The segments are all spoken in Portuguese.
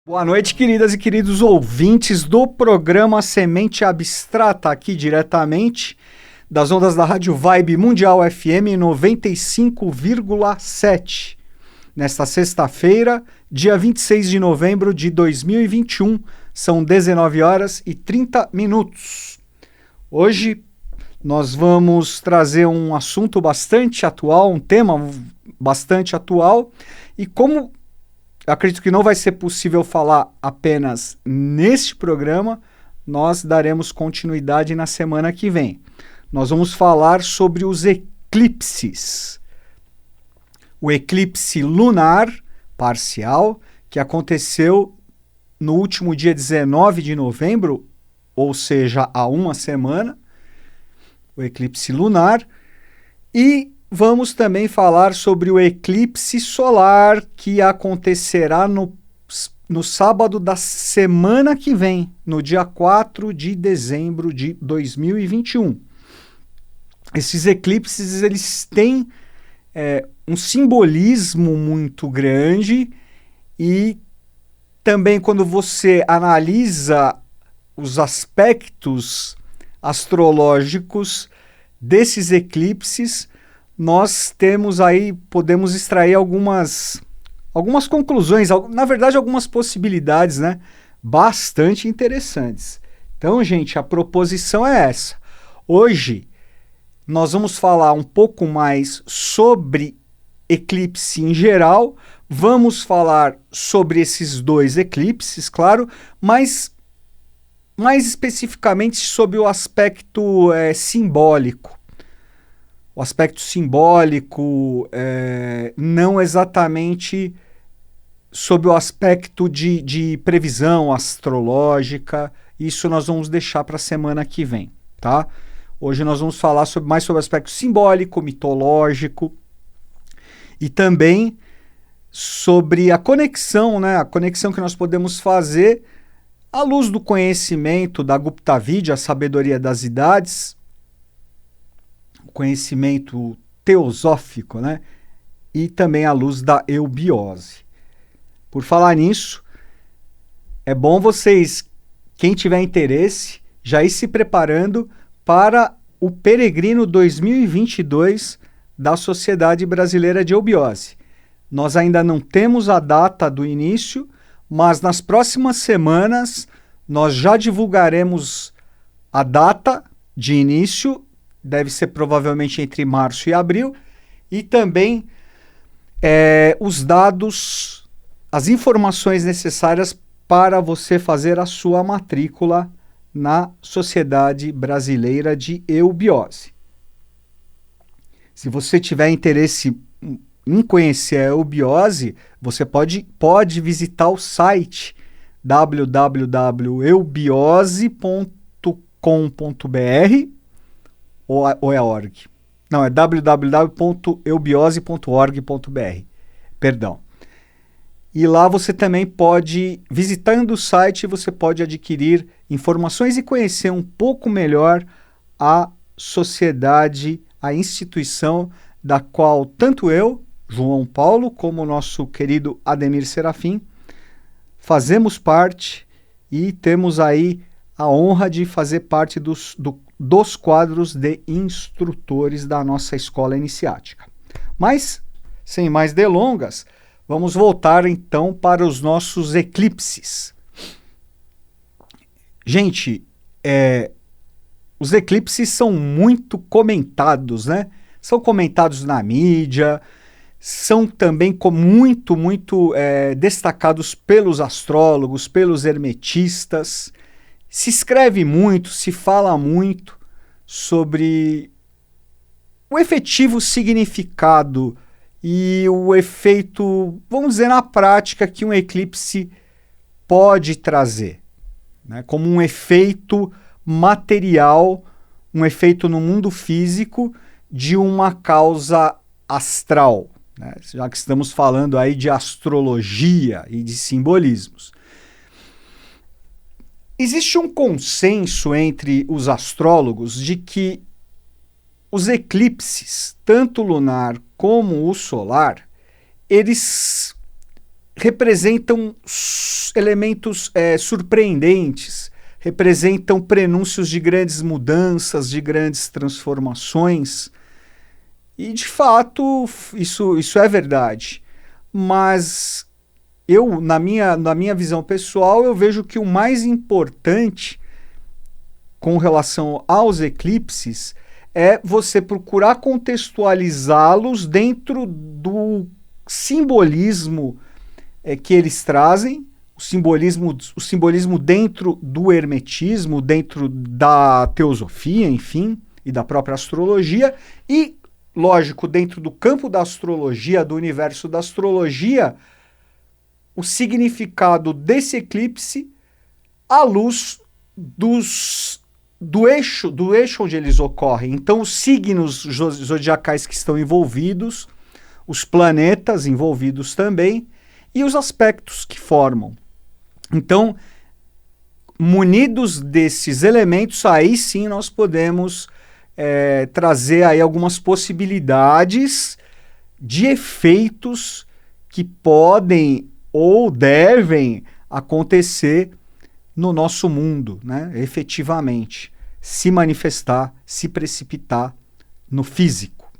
Boa noite, queridas e queridos ouvintes do programa Semente Abstrata, aqui diretamente das ondas da Rádio Vibe Mundial FM 95,7. Nesta sexta-feira, dia 26 de novembro de 2021, são 19 horas e 30 minutos. Hoje nós vamos trazer um assunto bastante atual, um tema bastante atual, e como eu acredito que não vai ser possível falar apenas neste programa, nós daremos continuidade na semana que vem. Nós vamos falar sobre os eclipses. O eclipse lunar parcial, que aconteceu no último dia 19 de novembro, ou seja, há uma semana, o eclipse lunar, e vamos também falar sobre o eclipse solar que acontecerá no sábado da semana que vem, no dia 4 de dezembro de 2021. Esses eclipses eles têm um simbolismo muito grande e também quando você analisa os aspectos astrológicos desses eclipses, nós temos aí, podemos extrair algumas conclusões, na verdade algumas possibilidades, né, bastante interessantes. Então, gente, a proposição é essa. Hoje nós vamos falar um pouco mais sobre eclipse em geral, vamos falar sobre esses dois eclipses, claro, mas mais especificamente sobre o aspecto simbólico. O aspecto simbólico, não exatamente sobre o aspecto de previsão astrológica, isso nós vamos deixar para a semana que vem, tá? Hoje nós vamos falar mais sobre o aspecto simbólico, mitológico e também sobre a conexão, né? A conexão que nós podemos fazer à luz do conhecimento da Gupta Vidya, a sabedoria das idades, conhecimento teosófico, né? E também à luz da eubiose. Por falar nisso, é bom vocês, quem tiver interesse, já ir se preparando para o Peregrino 2022 da Sociedade Brasileira de Eubiose. Nós ainda não temos a data do início, mas nas próximas semanas nós já divulgaremos a data de início, deve ser provavelmente entre março e abril, e também os dados, as informações necessárias para você fazer a sua matrícula na Sociedade Brasileira de Eubiose. Se você tiver interesse em conhecer a eubiose, você pode visitar o site www.eubiose.com.br ou é org? Não, é www.eubiose.org.br. Perdão. E lá você também pode, visitando o site, você pode adquirir informações e conhecer um pouco melhor a sociedade, a instituição da qual tanto eu, João Paulo, como o nosso querido Ademir Serafim, fazemos parte e temos aí a honra de fazer parte dos quadros de instrutores da nossa escola iniciática. Mas, sem mais delongas, vamos voltar então para os nossos eclipses. Gente, os eclipses são muito comentados, né? São comentados na mídia, são também muito destacados pelos astrólogos, pelos hermetistas. Se escreve muito, se fala muito sobre o efetivo significado e o efeito, vamos dizer, na prática, que um eclipse pode trazer, né? Como um efeito material, um efeito no mundo físico de uma causa astral, né? Já que estamos falando aí de astrologia e de simbolismos. Existe um consenso entre os astrólogos de que os eclipses, tanto lunar como o solar, eles representam elementos surpreendentes, representam prenúncios de grandes mudanças, de grandes transformações. E, de fato, isso é verdade. Mas eu, na minha visão pessoal, eu vejo que o mais importante com relação aos eclipses é você procurar contextualizá-los dentro do simbolismo que eles trazem, o simbolismo dentro do hermetismo, dentro da teosofia, enfim, e da própria astrologia, e, lógico, dentro do campo da astrologia, do universo da astrologia, o significado desse eclipse à luz do eixo onde eles ocorrem. Então, os signos zodiacais que estão envolvidos, os planetas envolvidos também, e os aspectos que formam. Então, munidos desses elementos, aí sim nós podemos trazer aí algumas possibilidades de efeitos que podem ou devem acontecer no nosso mundo, né? Efetivamente, se manifestar, se precipitar no físico.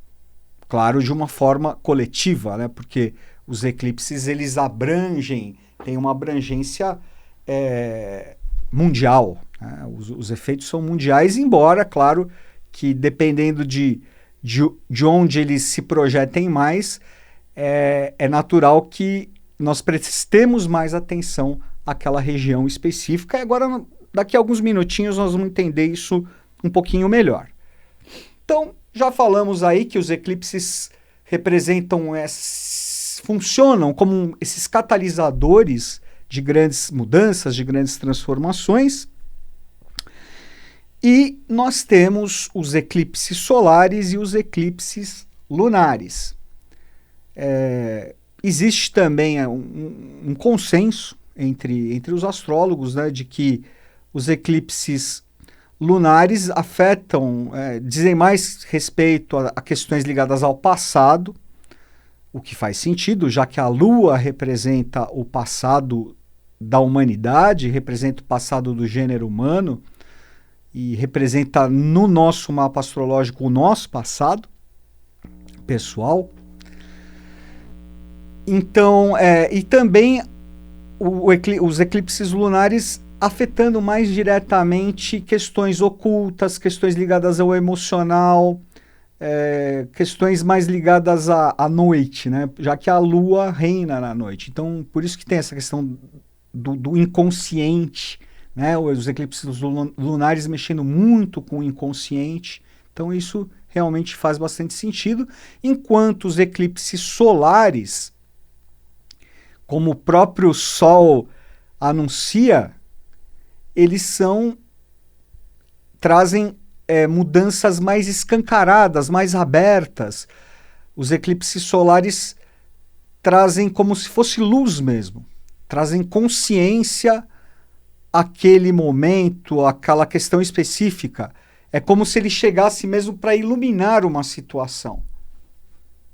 Claro, de uma forma coletiva, né? Porque os eclipses, eles abrangem, têm uma abrangência mundial, né? Os efeitos são mundiais, embora, claro, que dependendo de onde eles se projetem mais, é natural que nós prestemos mais atenção àquela região específica. E agora, daqui a alguns minutinhos, nós vamos entender isso um pouquinho melhor. Então, já falamos aí que os eclipses representam, funcionam como esses catalisadores de grandes mudanças, de grandes transformações. E nós temos os eclipses solares e os eclipses lunares. Existe também um consenso entre os astrólogos, né, de que os eclipses lunares afetam, dizem mais respeito a questões ligadas ao passado, o que faz sentido, já que a Lua representa o passado da humanidade, representa o passado do gênero humano e representa no nosso mapa astrológico o nosso passado pessoal. Então, e também os eclipses lunares afetando mais diretamente questões ocultas, questões ligadas ao emocional, questões mais ligadas à noite, né? Já que a Lua reina na noite. Então, por isso que tem essa questão do inconsciente, né? Os eclipses lunares mexendo muito com o inconsciente. Então, isso realmente faz bastante sentido. Enquanto os eclipses solares, como o próprio Sol anuncia, eles trazem mudanças mais escancaradas, mais abertas. Os eclipses solares trazem como se fosse luz mesmo, trazem consciência àquele momento, àquela questão específica. É como se ele chegasse mesmo para iluminar uma situação,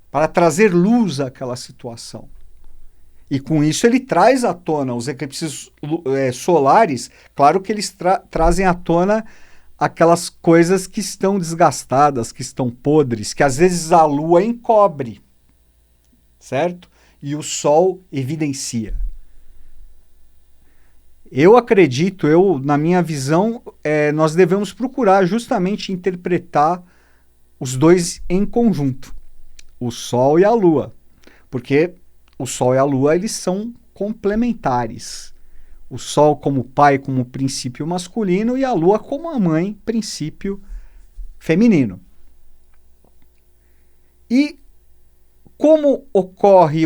para trazer luz àquela situação. E com isso ele traz à tona os eclipses solares, claro que eles trazem à tona aquelas coisas que estão desgastadas, que estão podres, que às vezes a Lua encobre, certo? E o Sol evidencia. Eu acredito, na minha visão, nós devemos procurar justamente interpretar os dois em conjunto, o Sol e a Lua, porque o Sol e a Lua, eles são complementares. O Sol como pai, como princípio masculino, e a Lua como a mãe, princípio feminino. E como ocorre,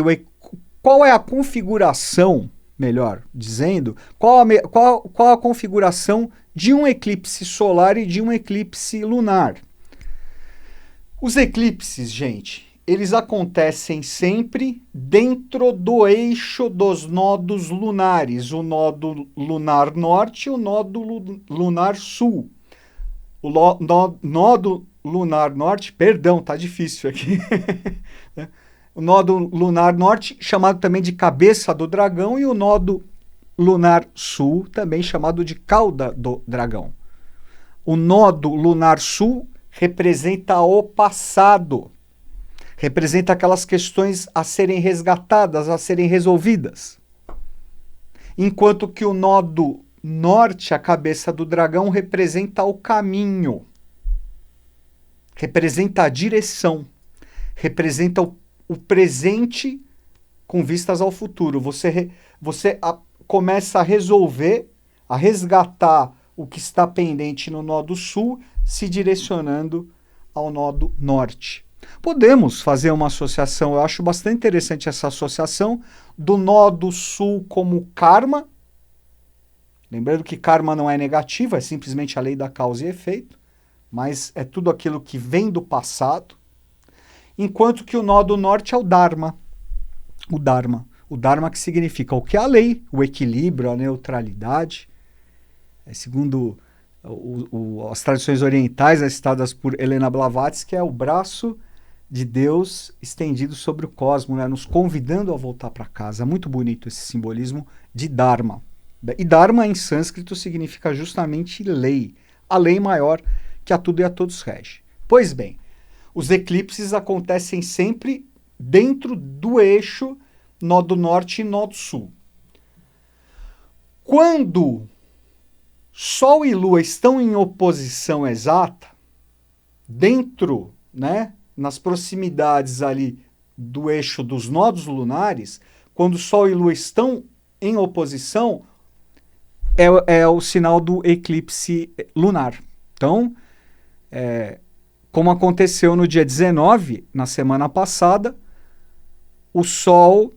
qual é a configuração, melhor dizendo, qual a configuração de um eclipse solar e de um eclipse lunar? Os eclipses, gente, eles acontecem sempre dentro do eixo dos nodos lunares, o nodo lunar norte e o nodo lunar sul. O nodo lunar norte, perdão, tá difícil aqui. o nó lunar norte, chamado também de cabeça do dragão, e o nó lunar sul, também chamado de cauda do dragão. O nó lunar sul representa o passado, representa aquelas questões a serem resgatadas, a serem resolvidas. Enquanto que o nó norte, a cabeça do dragão, representa o caminho, representa a direção, representa o presente com vistas ao futuro. Você começa a resolver, a resgatar o que está pendente no nó do sul, se direcionando ao nó do norte. Podemos fazer uma associação, eu acho bastante interessante essa associação, do nó do sul como karma. Lembrando que karma não é negativo, é simplesmente a lei da causa e efeito, mas é tudo aquilo que vem do passado. Enquanto que o nó do norte é o dharma. O dharma. O dharma que significa o que é a lei, o equilíbrio, a neutralidade. Segundo as tradições orientais, citadas por Helena Blavatsky, é o braço de Deus estendido sobre o cosmos, né, nos convidando a voltar para casa. É muito bonito esse simbolismo de dharma. E dharma em sânscrito significa justamente lei, a lei maior que a tudo e a todos rege. Pois bem, os eclipses acontecem sempre dentro do eixo nó do norte e nó do sul. Quando Sol e Lua estão em oposição exata, dentro, né, nas proximidades ali do eixo dos nodos lunares, quando Sol e Lua estão em oposição, é o sinal do eclipse lunar. Então, como aconteceu no dia 19, na semana passada, o Sol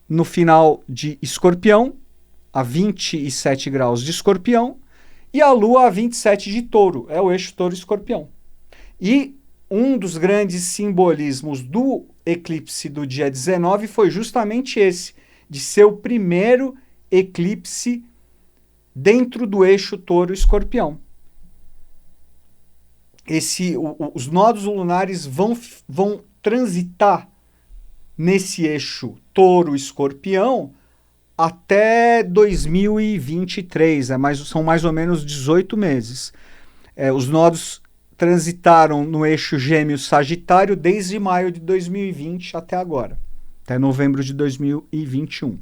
no final de Escorpião, a 27 graus de Escorpião, e a Lua a 27 de Touro, é o eixo Touro-Escorpião. E um dos grandes simbolismos do eclipse do dia 19 foi justamente esse, de ser o primeiro eclipse dentro do eixo Touro-Escorpião. Os nodos lunares vão transitar nesse eixo Touro-Escorpião até 2023, são mais ou menos 18 meses. Os nodos transitaram no eixo Gêmeos-Sagitário desde maio de 2020 até agora, até novembro de 2021.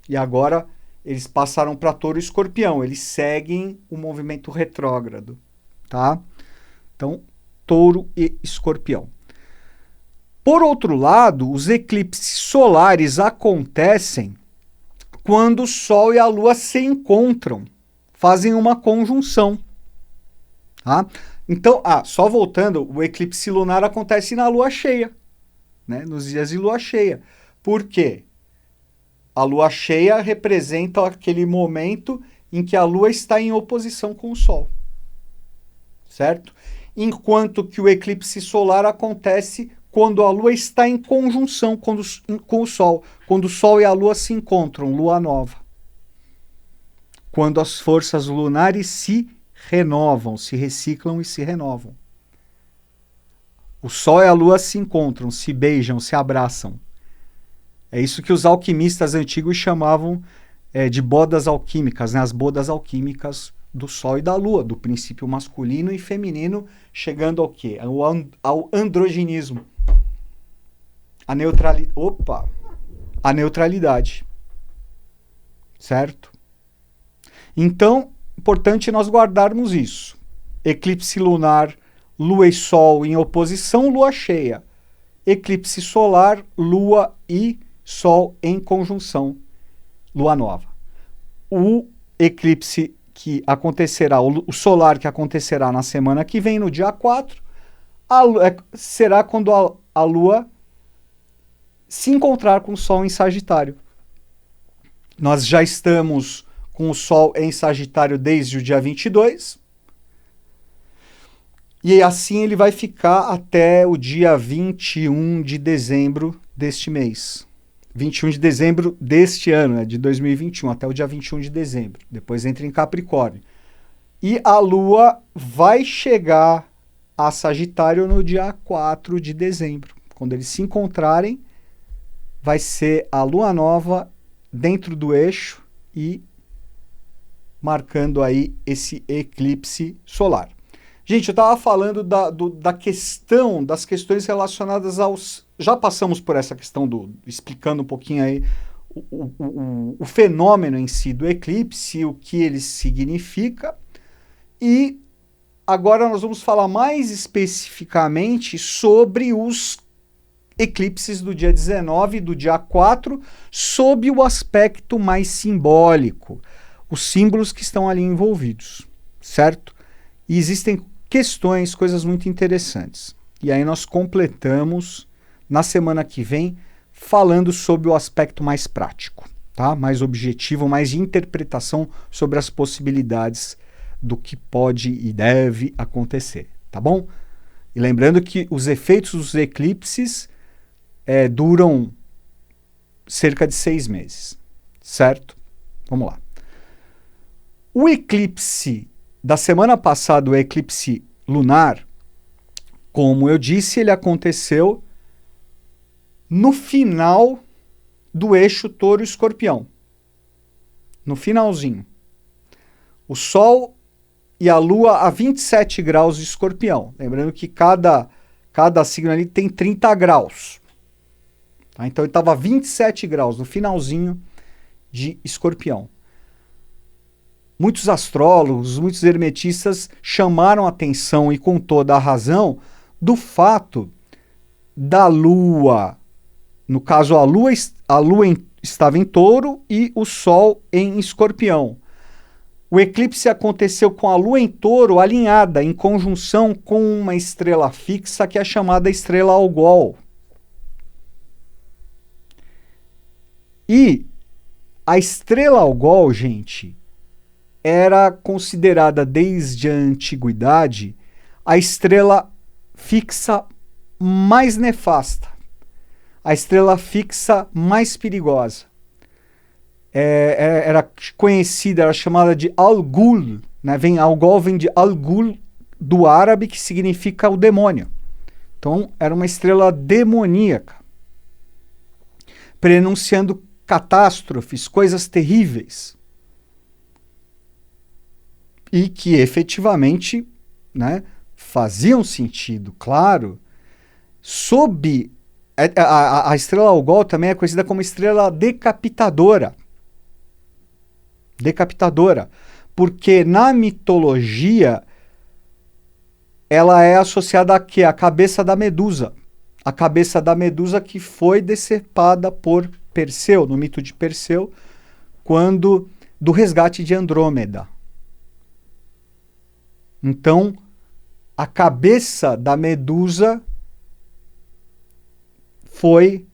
E agora eles passaram para Touro-Escorpião, eles seguem o movimento retrógrado, tá? Então, Touro e Escorpião. Por outro lado, os eclipses solares acontecem quando o Sol e a Lua se encontram, fazem uma conjunção. Tá? Então, só voltando, o eclipse lunar acontece na Lua cheia, né? Nos dias de Lua cheia. Por quê? A Lua cheia representa aquele momento em que a Lua está em oposição com o Sol. Certo? Enquanto que o eclipse solar acontece quando a Lua está em conjunção com o Sol, quando o Sol e a Lua se encontram, Lua nova. Quando as forças lunares se renovam, se reciclam e se renovam. O Sol e a Lua se encontram, se beijam, se abraçam. É isso que os alquimistas antigos chamavam de bodas alquímicas, né? As bodas alquímicas do Sol e da Lua, do princípio masculino e feminino, chegando ao quê? Ao androginismo. A neutralidade. Certo? Então, importante nós guardarmos isso. Eclipse lunar, Lua e Sol em oposição, Lua cheia. Eclipse solar, Lua e Sol em conjunção, Lua nova. O eclipse que acontecerá, o solar que acontecerá na semana que vem, no dia 4, será quando a Lua se encontrar com o Sol em Sagitário. Nós já estamos com o Sol em Sagitário desde o dia 22. E assim ele vai ficar até o dia 21 de dezembro deste mês. 21 de dezembro deste ano, né, de 2021, até o dia 21 de dezembro. Depois entra em Capricórnio. E a Lua vai chegar a Sagitário no dia 4 de dezembro. Quando eles se encontrarem, vai ser a lua nova dentro do eixo e marcando aí esse eclipse solar. Gente, eu estava falando das questões relacionadas aos... Já passamos por essa questão explicando um pouquinho aí o fenômeno em si do eclipse, o que ele significa, e agora nós vamos falar mais especificamente sobre os eclipses do dia 19 e do dia 4, sob o aspecto mais simbólico, os símbolos que estão ali envolvidos, certo? E existem questões, coisas muito interessantes. E aí nós completamos na semana que vem falando sobre o aspecto mais prático, tá? Mais objetivo, mais de interpretação sobre as possibilidades do que pode e deve acontecer, tá bom? E lembrando que os efeitos dos eclipses duram cerca de 6 meses, certo? Vamos lá. O eclipse da semana passada, o eclipse lunar, como eu disse, ele aconteceu no final do eixo touro-escorpião. No finalzinho. O Sol e a Lua a 27 graus de escorpião. Lembrando que cada signo ali tem 30 graus. Tá? Então ele estava a 27 graus no finalzinho de escorpião. Muitos astrólogos, muitos hermetistas chamaram a atenção, e com toda a razão, do fato da Lua. No caso, a Lua estava em touro e o Sol em escorpião. O eclipse aconteceu com a Lua em touro alinhada, em conjunção com uma estrela fixa que é chamada estrela Algol. E a estrela Algol, gente, era considerada desde a antiguidade a estrela fixa mais nefasta, a estrela fixa mais perigosa. Era conhecida, era chamada de Al-Ghul, né? Algol vem de Al-Ghul, do árabe, que significa o demônio. Então, era uma estrela demoníaca, prenunciando catástrofes, coisas terríveis. E que efetivamente, né, faziam sentido, claro. Sob a estrela Algol também é conhecida como estrela decapitadora. Decapitadora, porque na mitologia ela é associada a quê? A cabeça da Medusa. A cabeça da Medusa que foi decepada por Perseu, no mito de Perseu, quando do resgate de Andrômeda. Então, a cabeça da Medusa foi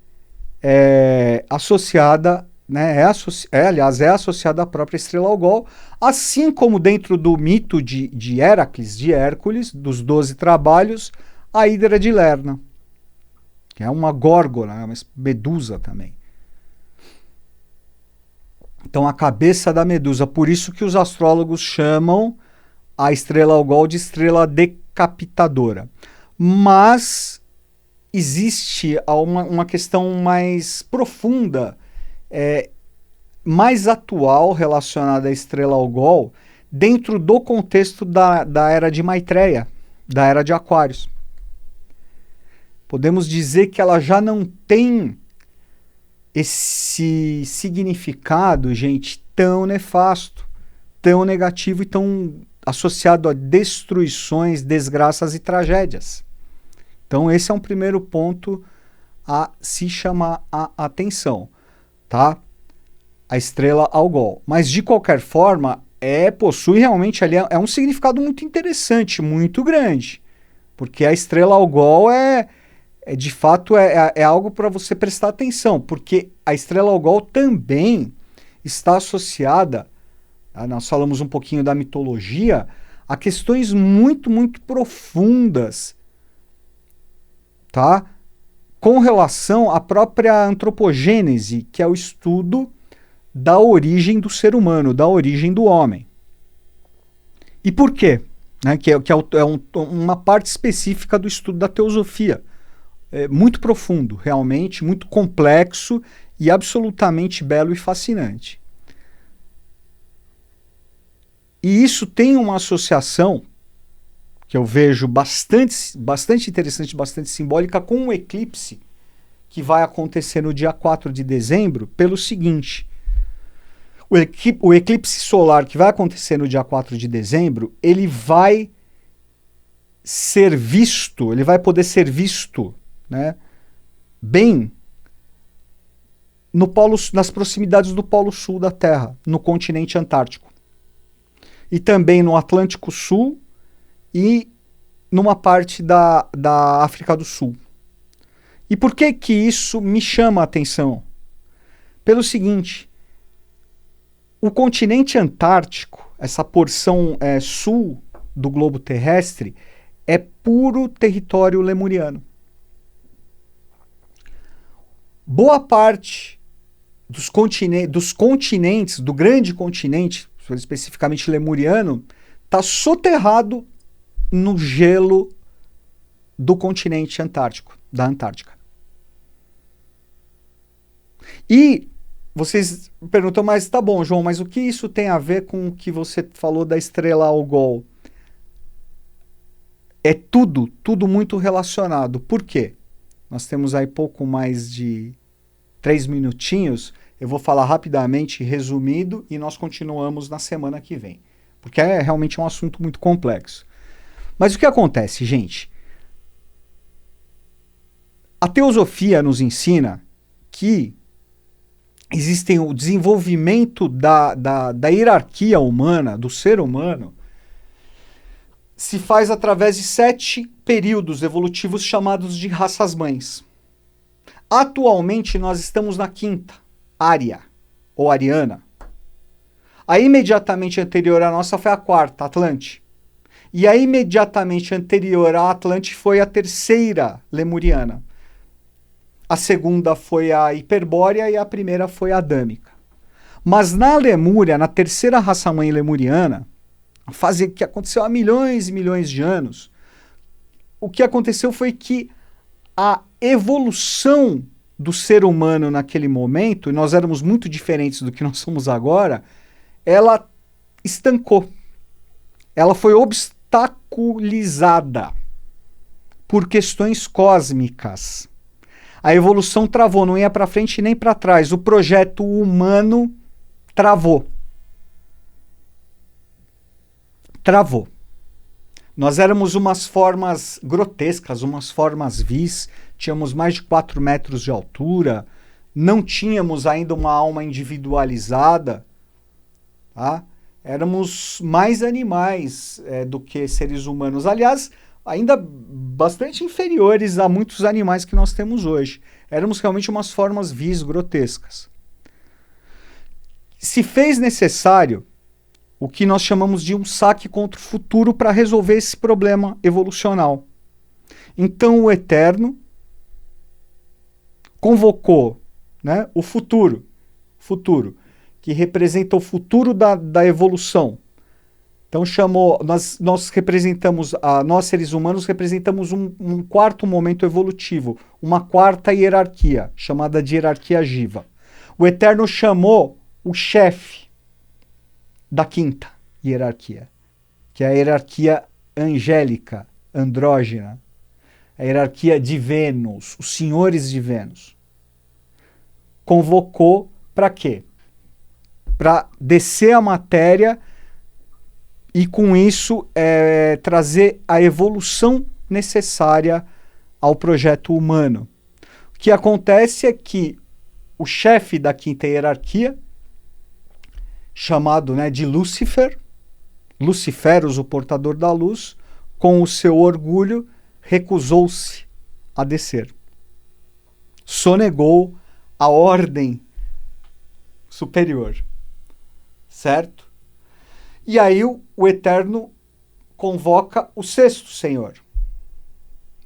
associada, né, aliás, é associada à própria estrela Algol, assim como dentro do mito de Heracles, de Hércules, dos 12 trabalhos, a Hidra de Lerna, que é uma górgona, uma medusa também. Então, a cabeça da Medusa, por isso que os astrólogos chamam a estrela Algol de estrela decapitadora. Mas existe uma questão mais profunda, mais atual relacionada à estrela Algol, dentro do contexto da era de Maitreya, da era de Aquários. Podemos dizer que ela já não tem esse significado, gente, tão nefasto, tão negativo e tão associado a destruições, desgraças e tragédias. Então esse é um primeiro ponto a se chamar a atenção, tá? A estrela Algol. Mas de qualquer forma, possui realmente ali um significado muito interessante, muito grande, porque a estrela Algol de fato algo para você prestar atenção, porque a estrela Algol também está associada, nós falamos um pouquinho da mitologia, a questões muito, muito profundas, tá? Com relação à própria antropogênese, que é o estudo da origem do ser humano, da origem do homem. E por quê? Né? Que é uma parte específica do estudo da teosofia. muito profundo, realmente, muito complexo e absolutamente belo e fascinante. E isso tem uma associação que eu vejo bastante interessante, bastante simbólica, com um eclipse que vai acontecer no dia 4 de dezembro, pelo seguinte: o eclipse solar que vai acontecer no dia 4 de dezembro, ele vai poder ser visto, né, bem nas proximidades do Polo Sul da Terra, no continente antártico. E também no Atlântico Sul e numa parte da África do Sul. E por que que isso me chama a atenção? Pelo seguinte: o continente antártico, essa porção sul do globo terrestre, é puro território lemuriano. Boa parte dos continentes, do grande continente, especificamente lemuriano, está soterrado no gelo do continente antártico, da Antártica. E vocês perguntam, mas tá bom, João, mas o que isso tem a ver com o que você falou da estrela Algol? É tudo muito relacionado. Por quê? Nós temos aí pouco mais de 3 minutinhos. Eu vou falar rapidamente, resumido, e nós continuamos na semana que vem. Porque é realmente um assunto muito complexo. Mas o que acontece, gente? A teosofia nos ensina que existem o desenvolvimento da hierarquia humana, do ser humano, se faz através de 7 períodos evolutivos chamados de raças-mães. Atualmente nós estamos na 5ª, Ária, ou Ariana. A imediatamente anterior à nossa foi a 4ª, Atlante. E a imediatamente anterior à Atlante foi a 3ª, Lemuriana. A 2ª foi a Hiperbórea e a 1ª foi a Adâmica. Mas na Lemúria, na 3ª raça-mãe lemuriana, a fase que aconteceu há milhões e milhões de anos, o que aconteceu foi que a evolução do ser humano naquele momento, e nós éramos muito diferentes do que nós somos agora, ela estancou. Ela foi obstaculizada por questões cósmicas. A evolução travou, não ia para frente nem para trás. O projeto humano travou. Travou. Nós éramos umas formas grotescas, umas formas vis, tínhamos mais de 4 metros de altura, não tínhamos ainda uma alma individualizada, tá? Éramos mais animais do que seres humanos. Aliás, ainda bastante inferiores a muitos animais que nós temos hoje. Éramos realmente umas formas vis grotescas. Se fez necessário o que nós chamamos de um saque contra o futuro para resolver esse problema evolucional. Então o Eterno convocou, né, o futuro, que representa o futuro da evolução. Então chamou, nós representamos, nós seres humanos representamos um 4º momento evolutivo, uma 4ª hierarquia, chamada de hierarquia Jiva. O Eterno chamou o chefe da 5ª hierarquia, que é a hierarquia angélica, andrógena, a hierarquia de Vênus, os senhores de Vênus. Convocou para quê? Para descer a matéria e com isso trazer a evolução necessária ao projeto humano. O que acontece é que o chefe da 5ª hierarquia, chamado, né, de Lúcifer, Luciferus, o portador da luz, com o seu orgulho, recusou-se a descer. Sonegou a ordem superior. Certo? E aí o Eterno convoca o 6º senhor,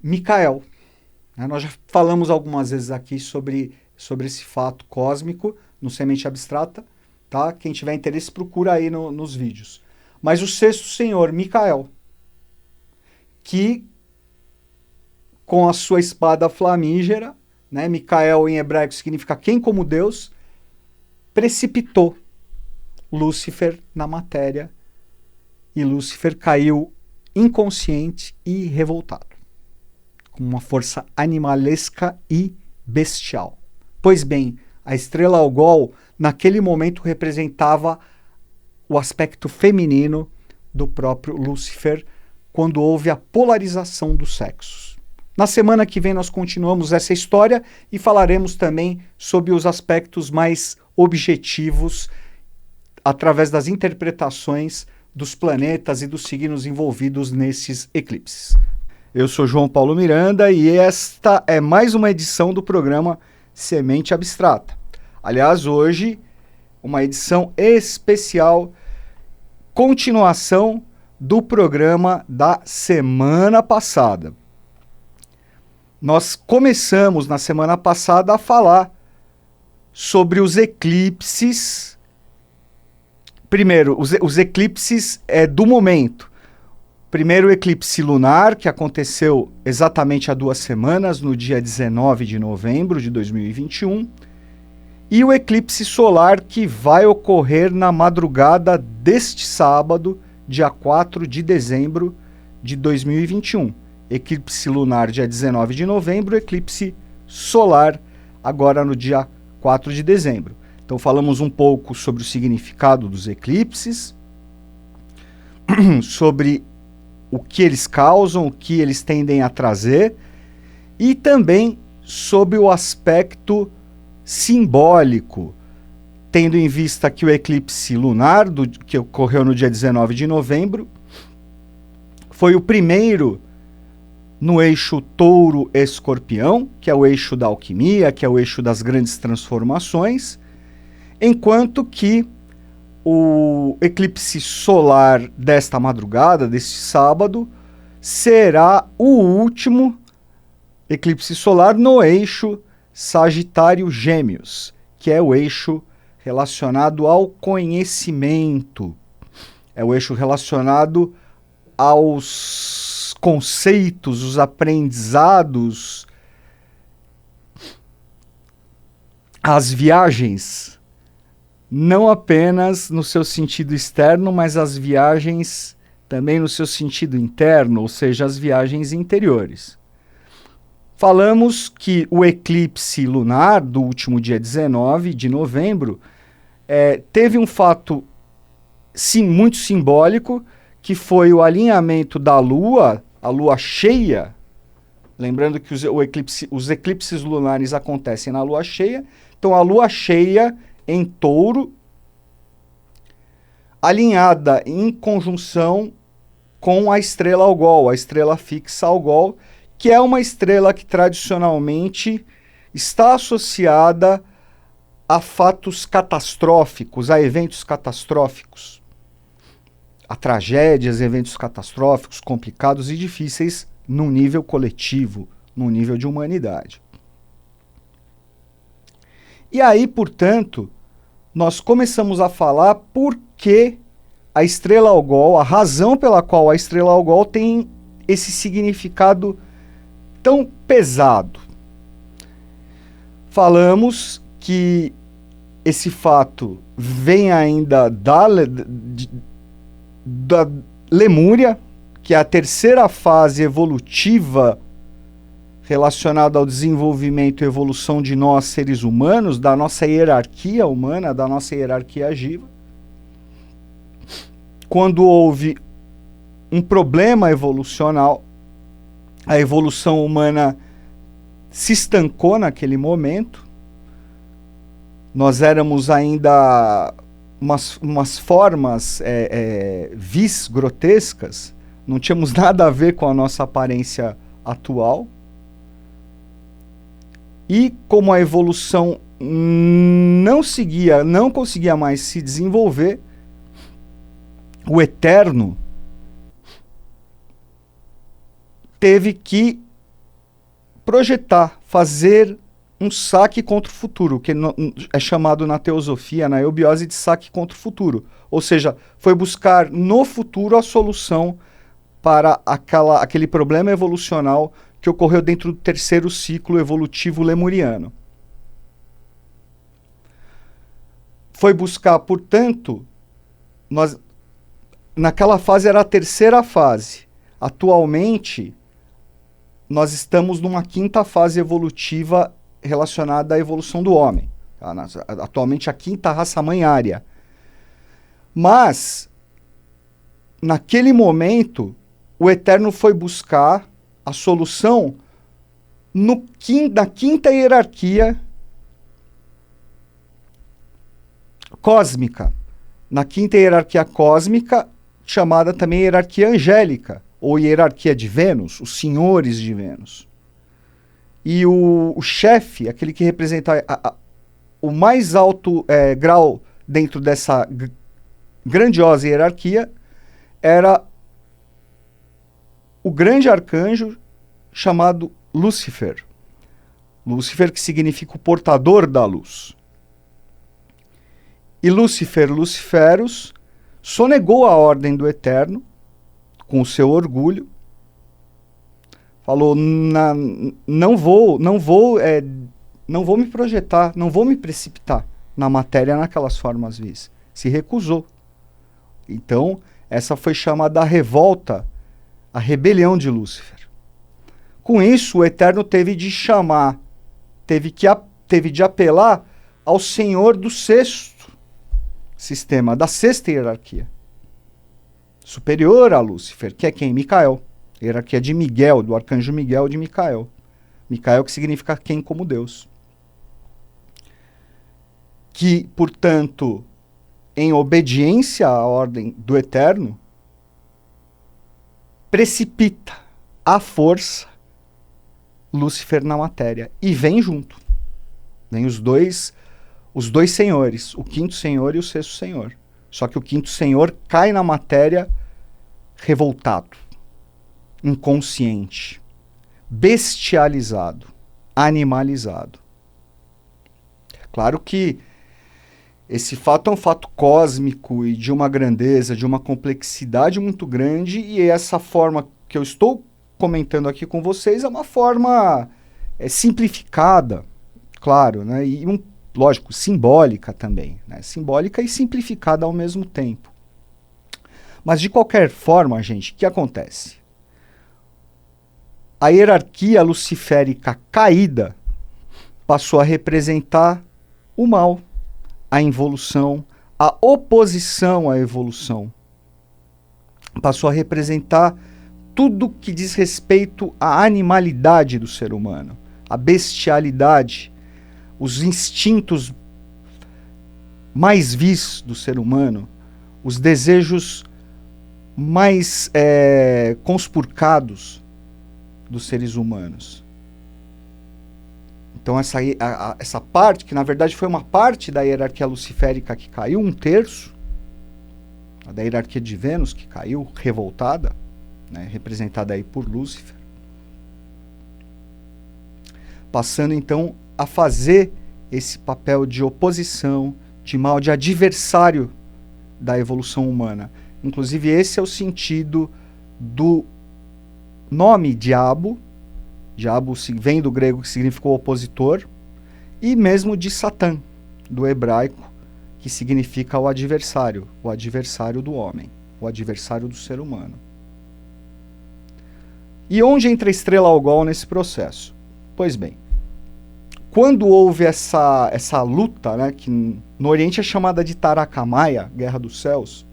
Micael. Nós já falamos algumas vezes aqui sobre esse fato cósmico no Semente Abstrata. Tá? Quem tiver interesse, procura aí nos vídeos. Mas o 6º senhor, Micael, que com a sua espada flamígera, né? Micael em hebraico significa quem como Deus, precipitou Lúcifer na matéria e Lúcifer caiu inconsciente e revoltado, com uma força animalesca e bestial. Pois bem, a estrela Algol naquele momento representava o aspecto feminino do próprio Lúcifer, quando houve a polarização dos sexos. Na semana que vem nós continuamos essa história e falaremos também sobre os aspectos mais objetivos através das interpretações dos planetas e dos signos envolvidos nesses eclipses. Eu sou João Paulo Miranda e esta é mais uma edição do programa Semente Abstrata. Aliás, hoje, uma edição especial, continuação do programa da semana passada. Nós começamos na semana passada a falar sobre os eclipses. Primeiro, os eclipses do momento. Primeiro, o eclipse lunar, que aconteceu exatamente há 2 semanas, no dia 19 de novembro de 2021. E o eclipse solar, que vai ocorrer na madrugada deste sábado, dia 4 de dezembro de 2021. Eclipse lunar, dia 19 de novembro, eclipse solar, agora no dia 4 de dezembro. Então falamos um pouco sobre o significado dos eclipses, sobre o que eles causam, o que eles tendem a trazer, e também sobre o aspecto simbólico, tendo em vista que o eclipse lunar, que ocorreu no dia 19 de novembro, foi o primeiro no eixo touro-escorpião, que é o eixo da alquimia, que é o eixo das grandes transformações, enquanto que o eclipse solar desta madrugada, deste sábado, será o último eclipse solar no eixo Sagitário-Gêmeos, que é o eixo relacionado ao conhecimento, é o eixo relacionado aos conceitos, os aprendizados, as viagens, não apenas no seu sentido externo, mas as viagens também no seu sentido interno, ou seja, as viagens interiores. Falamos que o eclipse lunar do último dia 19 de novembro teve um fato muito simbólico, que foi o alinhamento da Lua, a Lua cheia. Lembrando que os eclipses lunares acontecem na Lua cheia. Então a Lua cheia em Touro, alinhada em conjunção com a estrela Algol, a estrela fixa Algol, que é uma estrela que tradicionalmente está associada a fatos catastróficos, a eventos catastróficos, a tragédias, eventos catastróficos, complicados e difíceis num nível coletivo, num nível de humanidade. E aí, portanto, nós começamos a falar por que a estrela Algol, a razão pela qual a estrela Algol tem esse significado tão pesado. Falamos que esse fato vem ainda da Lemúria, que é a terceira fase evolutiva relacionada ao desenvolvimento e evolução de nós, seres humanos, da nossa hierarquia humana, da nossa hierarquia agiva. Quando houve um problema evolucional, a evolução humana se estancou naquele momento. Nós éramos ainda umas formas vis grotescas, não tínhamos nada a ver com a nossa aparência atual. E como a evolução não conseguia mais se desenvolver, o Eterno teve que projetar, fazer um saque contra o futuro, que é chamado na teosofia, na eubiose, de saque contra o futuro. Ou seja, foi buscar no futuro a solução para aquele problema evolucional que ocorreu dentro do terceiro ciclo evolutivo lemuriano. Foi buscar, portanto, naquela fase era a terceira fase. Atualmente, nós estamos numa quinta fase evolutiva relacionada à evolução do homem. Atualmente, a quinta raça-mãe área. Mas, naquele momento, o Eterno foi buscar a solução na quinta hierarquia cósmica. Na quinta hierarquia cósmica, chamada também hierarquia angélica, ou hierarquia de Vênus, os senhores de Vênus. E o chefe, aquele que representa o mais alto grau dentro dessa grandiosa hierarquia, era o grande arcanjo chamado Lúcifer. Lúcifer, que significa o portador da luz. E Lúcifer, Luciferus, sonegou a ordem do Eterno, com o seu orgulho, falou, não vou me projetar, não vou me precipitar na matéria naquelas formas vis. Se recusou. Então, essa foi chamada a revolta, a rebelião de Lúcifer. Com isso, o Eterno teve de chamar, teve de apelar ao Senhor do sexto sistema, da sexta hierarquia, superior a Lúcifer, que é quem? Micael. Hierarquia de Miguel, do arcanjo Miguel de Micael. Micael, que significa quem como Deus. Que, portanto, em obediência à ordem do Eterno, precipita à força Lúcifer na matéria. E vem junto. Vem os dois senhores, o quinto senhor e o sexto senhor. Só que o quinto senhor cai na matéria revoltado, inconsciente, bestializado, animalizado. Claro que esse fato é um fato cósmico e de uma grandeza, de uma complexidade muito grande, e essa forma que eu estou comentando aqui com vocês é uma forma simplificada, claro, né? E lógico, simbólica também, né? Simbólica e simplificada ao mesmo tempo. Mas de qualquer forma, gente, o que acontece? A hierarquia luciférica caída passou a representar o mal, a involução, a oposição à evolução. Passou a representar tudo que diz respeito à animalidade do ser humano, a bestialidade, os instintos mais vis do ser humano, os desejos mais conspurcados dos seres humanos. Então essa parte, que na verdade foi uma parte da hierarquia luciférica que caiu, 1/3, a da hierarquia de Vênus que caiu, revoltada, né, representada aí por Lúcifer, passando então a fazer esse papel de oposição, de mal, de adversário da evolução humana. Inclusive esse é o sentido do nome diabo. Diabo vem do grego, que significa opositor, e mesmo de Satã, do hebraico, que significa o adversário do homem, o adversário do ser humano. E onde entra a estrela Algol nesse processo? Pois bem, quando houve essa luta, né, que no Oriente é chamada de Tarakamaia, Guerra dos Céus,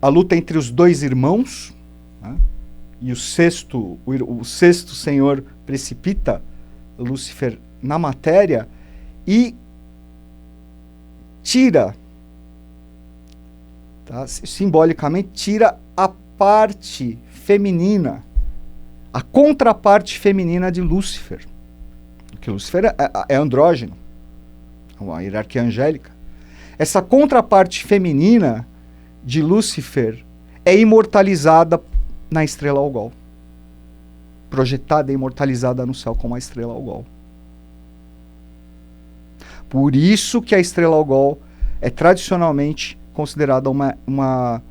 a luta entre os dois irmãos, né, e o sexto senhor precipita Lúcifer na matéria e tira, tá, simbolicamente, tira a parte feminina, a contraparte feminina de Lúcifer. Porque Lúcifer é andrógeno, uma hierarquia angélica. Essa contraparte feminina de Lúcifer é imortalizada na estrela Algol, projetada e imortalizada no céu como a estrela Algol. Por isso que a estrela Algol é tradicionalmente considerada uma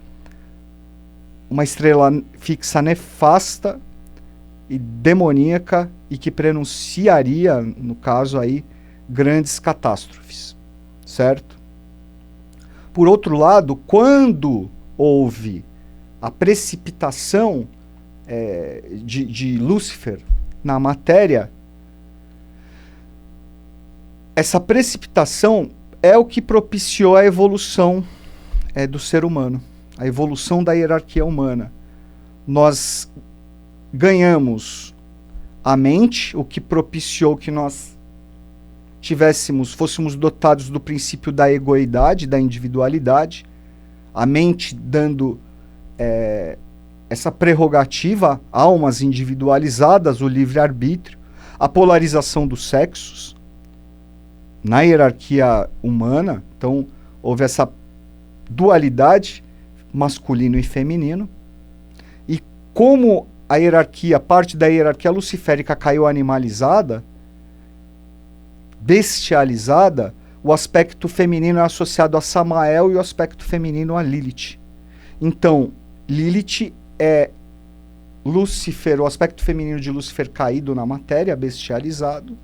estrela fixa nefasta e demoníaca e que prenunciaria, no caso aí, grandes catástrofes, certo? Por outro lado, quando houve a precipitação de Lúcifer na matéria, essa precipitação é o que propiciou a evolução do ser humano, a evolução da hierarquia humana. Nós ganhamos a mente, o que propiciou que nós fôssemos dotados do princípio da egoidade, da individualidade, a mente dando essa prerrogativa a almas individualizadas, o livre-arbítrio, a polarização dos sexos na hierarquia humana. Então, houve essa dualidade masculino e feminino, e como a hierarquia, parte da hierarquia luciférica caiu animalizada, bestializada, o aspecto feminino é associado a Samael e o aspecto feminino a Lilith. Então, Lilith é Lúcifer, o aspecto feminino de Lúcifer caído na matéria, bestializado,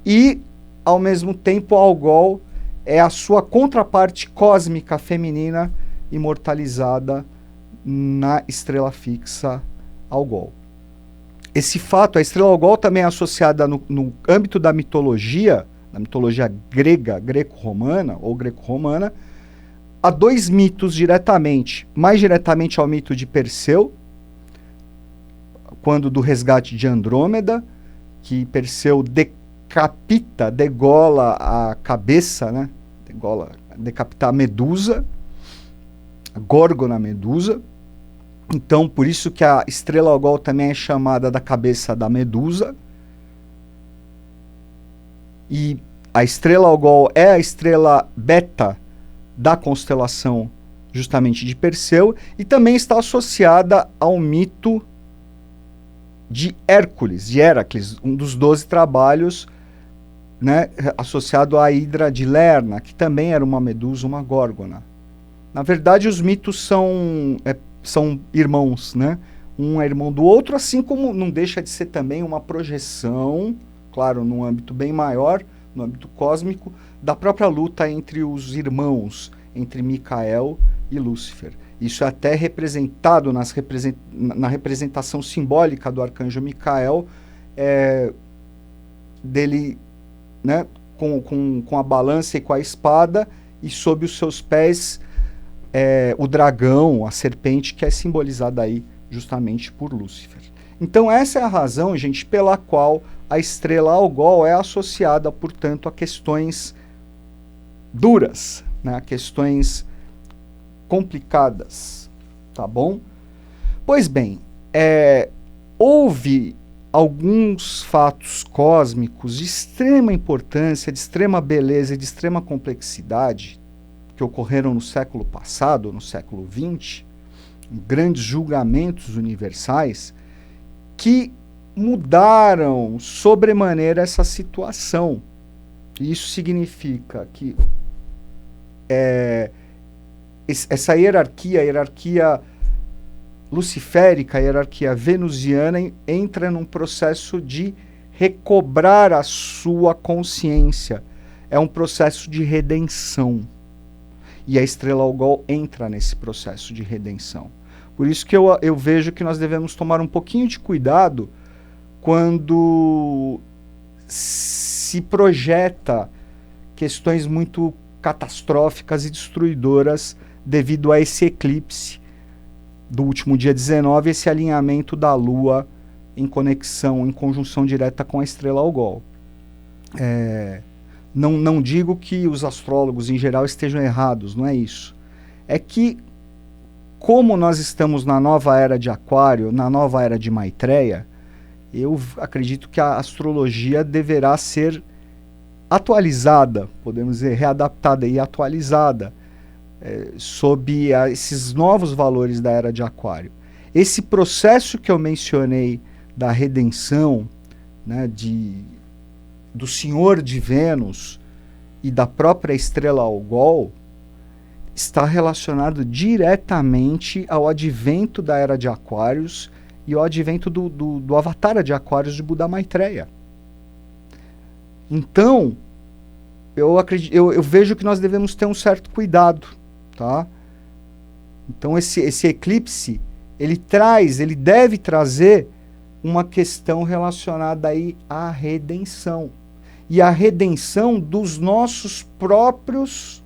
e, ao mesmo tempo, Algol é a sua contraparte cósmica feminina imortalizada na estrela fixa Algol. Esse fato, a estrela Algol também é associada no âmbito da mitologia, na mitologia grega, greco-romana ou greco-romana, a dois mitos diretamente. Mais diretamente ao mito de Perseu, quando do resgate de Andrômeda, que Perseu decapita, degola a cabeça, né? Decapita a Medusa, a Górgona Medusa. Então, por isso que a estrela Algol também é chamada da cabeça da Medusa. E a estrela Algol é a estrela beta da constelação justamente de Perseu, e também está associada ao mito de Hércules, de Heracles, um dos 12 trabalhos, né, associado à Hidra de Lerna, que também era uma medusa, uma górgona. Na verdade, os mitos são irmãos, né? Um é irmão do outro, assim como não deixa de ser também uma projeção, claro, num âmbito bem maior, no âmbito cósmico, da própria luta entre os irmãos, entre Micael e Lúcifer. Isso é até representado na representação simbólica do arcanjo Micael, dele, né, com a balança e com a espada, e sob os seus pés o dragão, a serpente, que é simbolizada aí justamente por Lúcifer. Então essa é a razão, gente, pela qual a estrela Algol é associada, portanto, a questões duras, né, a questões complicadas, tá bom? Pois bem, houve alguns fatos cósmicos de extrema importância, de extrema beleza e de extrema complexidade que ocorreram no século passado, no século XX, grandes julgamentos universais, que mudaram sobremaneira essa situação. Isso significa que essa hierarquia, a hierarquia luciférica, a hierarquia venusiana, entra num processo de recobrar a sua consciência. É um processo de redenção. E a estrela Algol entra nesse processo de redenção. Por isso que eu vejo que nós devemos tomar um pouquinho de cuidado quando se projeta questões muito catastróficas e destruidoras devido a esse eclipse do último dia 19, esse alinhamento da Lua em conexão, em conjunção direta com a estrela Algol. Não digo que os astrólogos em geral estejam errados, não é isso. É que, como nós estamos na nova era de Aquário, na nova era de Maitreya, eu acredito que a astrologia deverá ser atualizada, podemos dizer, readaptada e atualizada, sob esses novos valores da era de Aquário. Esse processo que eu mencionei da redenção, né, do Senhor de Vênus e da própria estrela Algol, está relacionado diretamente ao advento da era de Aquários e o advento do Avatara de Aquários de Buda Maitreya. Então, eu vejo que nós devemos ter um certo cuidado, tá? Então, esse eclipse, ele deve trazer uma questão relacionada aí à redenção. E à redenção dos nossos próprios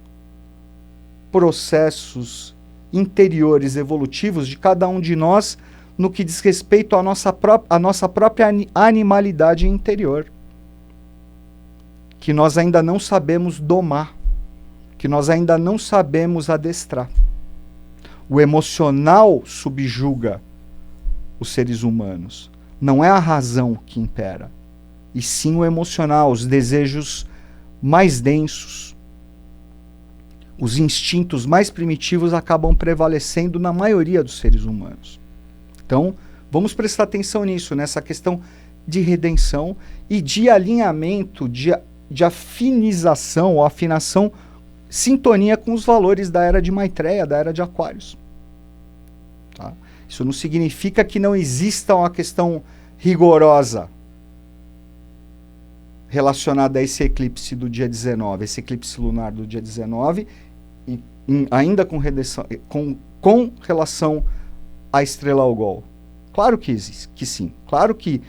processos interiores evolutivos de cada um de nós no que diz respeito à nossa própria animalidade interior, que nós ainda não sabemos domar, que nós ainda não sabemos adestrar. O emocional subjuga os seres humanos. Não é a razão que impera, e sim o emocional, os desejos mais densos. Os instintos mais primitivos acabam prevalecendo na maioria dos seres humanos. Então, vamos prestar atenção nisso, nessa questão de redenção e de alinhamento, de afinização ou afinação, sintonia com os valores da era de Maitreya, da era de Aquários. Tá? Isso não significa que não exista uma questão rigorosa relacionada a esse eclipse do dia 19, esse eclipse lunar do dia 19, e ainda com relação à estrela Algol. Claro que existe, que sim. Claro que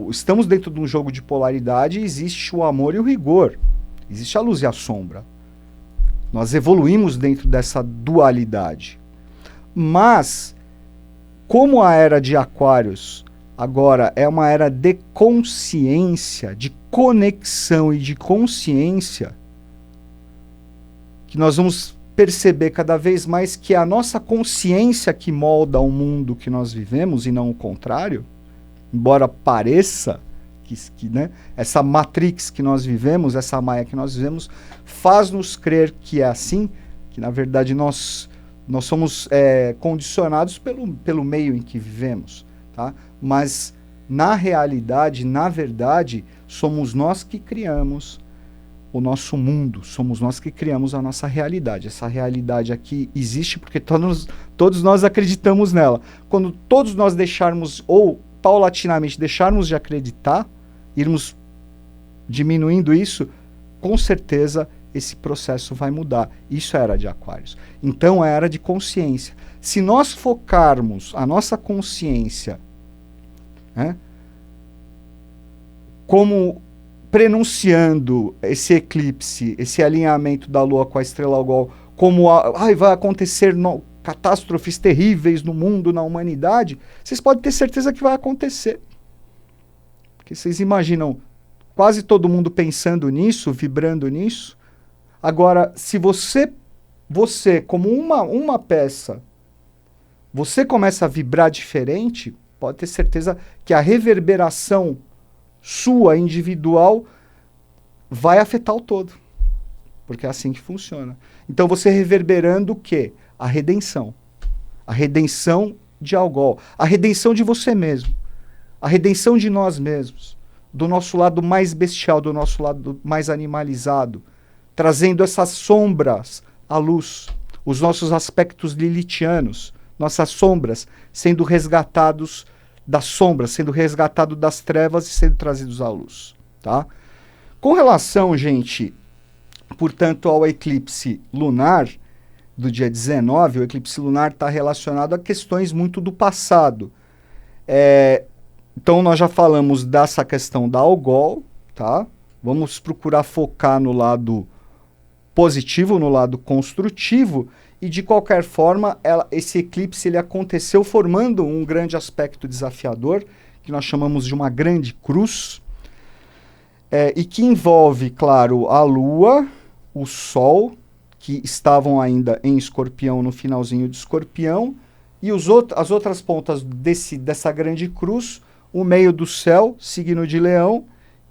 estamos dentro de um jogo de polaridade e existe o amor e o rigor. Existe a luz e a sombra. Nós evoluímos dentro dessa dualidade. Mas, como a era de Aquários agora é uma era de consciência, de conexão e de consciência, que nós vamos perceber cada vez mais que é a nossa consciência que molda o mundo que nós vivemos e não o contrário, embora pareça que né, essa matrix que nós vivemos, essa maia que nós vivemos, faz-nos crer que é assim, que na verdade nós somos condicionados pelo meio em que vivemos, tá? Mas na realidade, na verdade, somos nós que criamos o nosso mundo, somos nós que criamos a nossa realidade. Essa realidade aqui existe porque todos nós acreditamos nela. Quando todos nós deixarmos, ou paulatinamente deixarmos de acreditar, irmos diminuindo isso, com certeza esse processo vai mudar. Isso é a era de Aquários. Então é a era de consciência. Se nós focarmos a nossa consciência, né, como prenunciando esse eclipse, esse alinhamento da Lua com a estrela Algol, como vai acontecer catástrofes terríveis no mundo, na humanidade, vocês podem ter certeza que vai acontecer. Porque vocês imaginam quase todo mundo pensando nisso, vibrando nisso. Agora, se você como uma peça, você começa a vibrar diferente, pode ter certeza que a reverberação sua, individual, vai afetar o todo. Porque é assim que funciona. Então, você reverberando o quê? A redenção. A redenção de Algol. A redenção de você mesmo. A redenção de nós mesmos. Do nosso lado mais bestial, do nosso lado mais animalizado. Trazendo essas sombras à luz. Os nossos aspectos lilithianos. Nossas sombras sendo resgatados das sombras, sendo resgatado das trevas e sendo trazidos à luz, tá? Com relação, gente, portanto, ao eclipse lunar do dia 19, o eclipse lunar está relacionado a questões muito do passado. Então, nós já falamos dessa questão da Algol, tá? Vamos procurar focar no lado positivo, no lado construtivo. E, de qualquer forma, esse eclipse ele aconteceu formando um grande aspecto desafiador, que nós chamamos de uma grande cruz, e que envolve, claro, a Lua, o Sol, que estavam ainda em Escorpião, no finalzinho de Escorpião, e as outras pontas dessa grande cruz, o meio do céu, signo de Leão,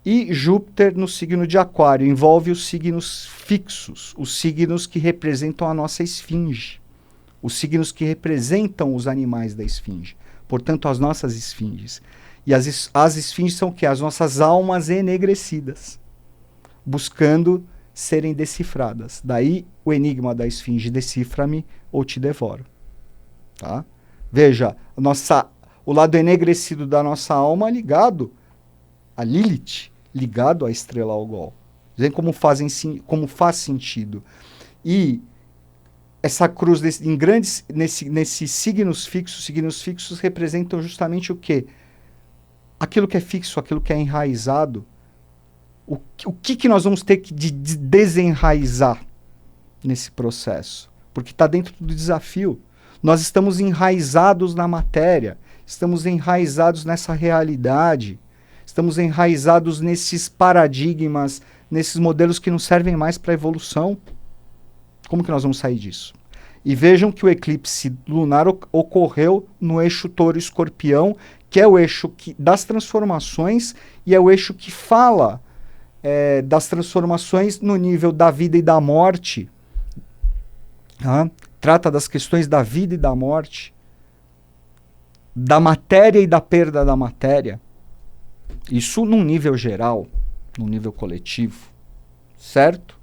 e Júpiter no signo de Aquário. Envolve os signos fixos, os signos que representam a nossa esfinge, os signos que representam os animais da esfinge, portanto as nossas esfinges. E as esfinges são o quê? As nossas almas enegrecidas, buscando serem decifradas. Daí o enigma da esfinge: decifra-me ou te devoro. Tá? Veja, o lado enegrecido da nossa alma ligado a Lilith, ligado à estrela Algol. Vê como faz sentido. E essa cruz nesses signos fixos representam justamente o quê? Aquilo que é fixo, aquilo que é enraizado. O que nós vamos ter que desenraizar nesse processo? Porque está dentro do desafio. Nós estamos enraizados na matéria, estamos enraizados nessa realidade, estamos enraizados nesses paradigmas, nesses modelos que não servem mais para a evolução. Como que nós vamos sair disso? E vejam que o eclipse lunar ocorreu no eixo Touro-Escorpião, que é o eixo das transformações e é o eixo que fala das transformações no nível da vida e da morte. Trata das questões da vida e da morte, da matéria e da perda da matéria. Isso num nível geral, num nível coletivo, certo?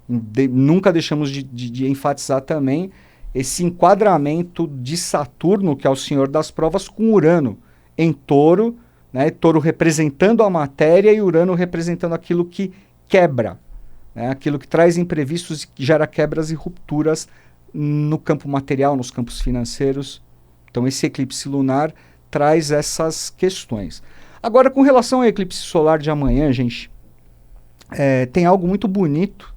Nunca deixamos de enfatizar também esse enquadramento de Saturno, que é o senhor das provas, com Urano em Touro, né? Touro representando a matéria e Urano representando aquilo que quebra, né? Aquilo que traz imprevistos e que gera quebras e rupturas no campo material, nos campos financeiros. Então esse eclipse lunar traz essas questões. Agora, com relação ao eclipse solar de amanhã, gente, tem algo muito bonito.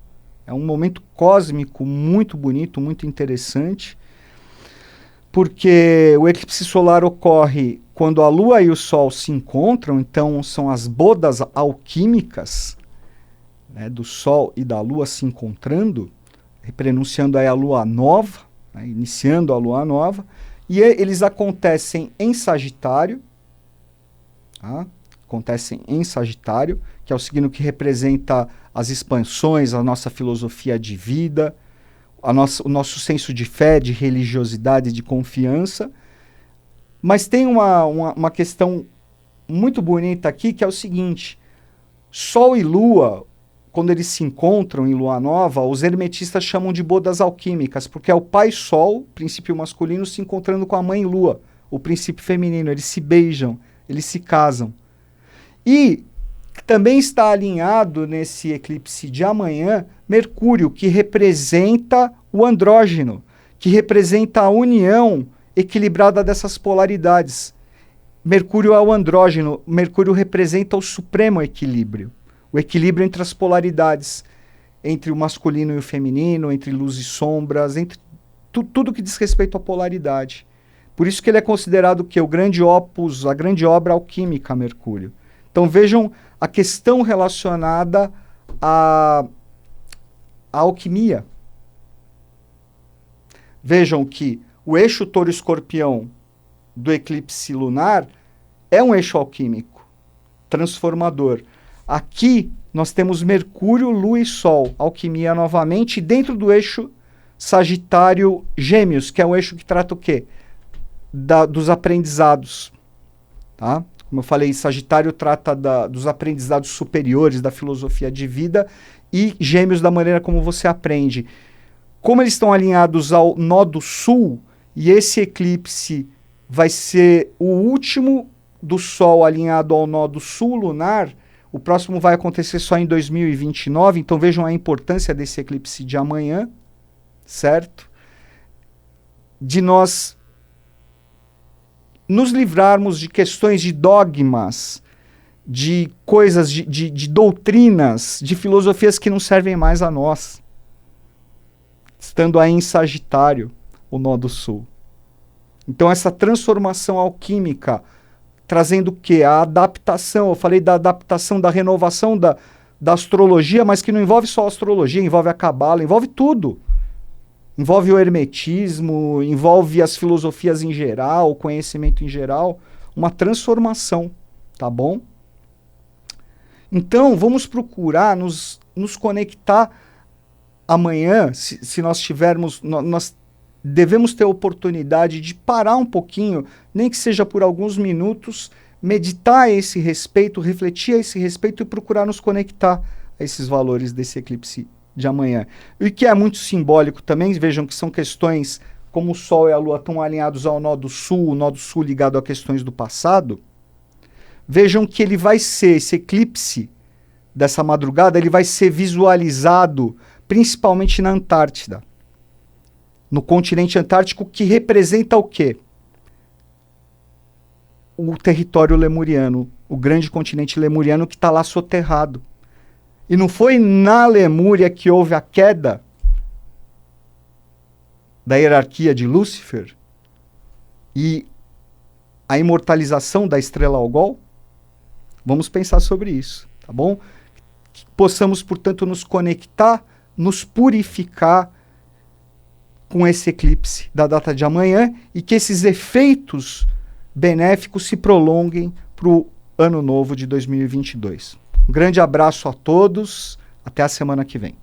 É um momento cósmico muito bonito, muito interessante, porque o eclipse solar ocorre quando a Lua e o Sol se encontram, então são as bodas alquímicas, né, do Sol e da Lua se encontrando, prenunciando aí a Lua nova, né, iniciando a Lua nova, e eles acontecem em Sagitário, tá? Acontecem em Sagitário, que é o signo que representa as expansões, a nossa filosofia de vida, o nosso senso de fé, de religiosidade, de confiança. Mas tem uma questão muito bonita aqui, que é o seguinte: Sol e Lua, quando eles se encontram em Lua Nova, os hermetistas chamam de bodas alquímicas, porque é o pai Sol, princípio masculino, se encontrando com a mãe Lua, o princípio feminino. Eles se beijam, eles se casam. E também está alinhado nesse eclipse de amanhã Mercúrio, que representa o andrógeno, que representa a união equilibrada dessas polaridades. Mercúrio é o andrógeno, Mercúrio representa o supremo equilíbrio, o equilíbrio entre as polaridades, entre o masculino e o feminino, entre luz e sombras, entre tudo que diz respeito à polaridade. Por isso que ele é considerado o grande opus, a grande obra alquímica, Mercúrio. Então vejam a questão relacionada à alquimia. Vejam que o eixo Touro-Escorpião do eclipse lunar é um eixo alquímico, transformador. Aqui nós temos Mercúrio, Lua e Sol, alquimia novamente, dentro do eixo Sagitário-Gêmeos, que é um eixo que trata o quê? Dos aprendizados, tá? Como eu falei, Sagitário trata dos aprendizados superiores, da filosofia de vida, e Gêmeos da maneira como você aprende. Como eles estão alinhados ao nó do sul, e esse eclipse vai ser o último do Sol alinhado ao nó do sul lunar, o próximo vai acontecer só em 2029, então vejam a importância desse eclipse de amanhã, certo? De nós nos livrarmos de questões de dogmas, de coisas, de doutrinas, de filosofias que não servem mais a nós. Estando aí em Sagitário, o nó do sul. Então essa transformação alquímica, trazendo o quê? A adaptação. Eu falei da adaptação, da renovação da astrologia, mas que não envolve só a astrologia, envolve a cabala, envolve tudo. Envolve o hermetismo, envolve as filosofias em geral, o conhecimento em geral, uma transformação, tá bom? Então, vamos procurar nos conectar amanhã, se nós tivermos, nós devemos ter a oportunidade de parar um pouquinho, nem que seja por alguns minutos, meditar a esse respeito, refletir a esse respeito e procurar nos conectar a esses valores desse eclipse de amanhã. E que é muito simbólico também, vejam que são questões como o Sol e a Lua estão alinhados ao nó do Sul, o nó do Sul ligado a questões do passado, vejam que ele vai ser, esse eclipse dessa madrugada, ele vai ser visualizado principalmente na Antártida. No continente antártico, que representa o quê? O território lemuriano, o grande continente lemuriano que está lá soterrado. E não foi na Lemúria que houve a queda da hierarquia de Lúcifer e a imortalização da estrela Algol? Vamos pensar sobre isso, tá bom? Que possamos, portanto, nos conectar, nos purificar com esse eclipse da data de amanhã e que esses efeitos benéficos se prolonguem para o ano novo de 2022. Um grande abraço a todos, até a semana que vem.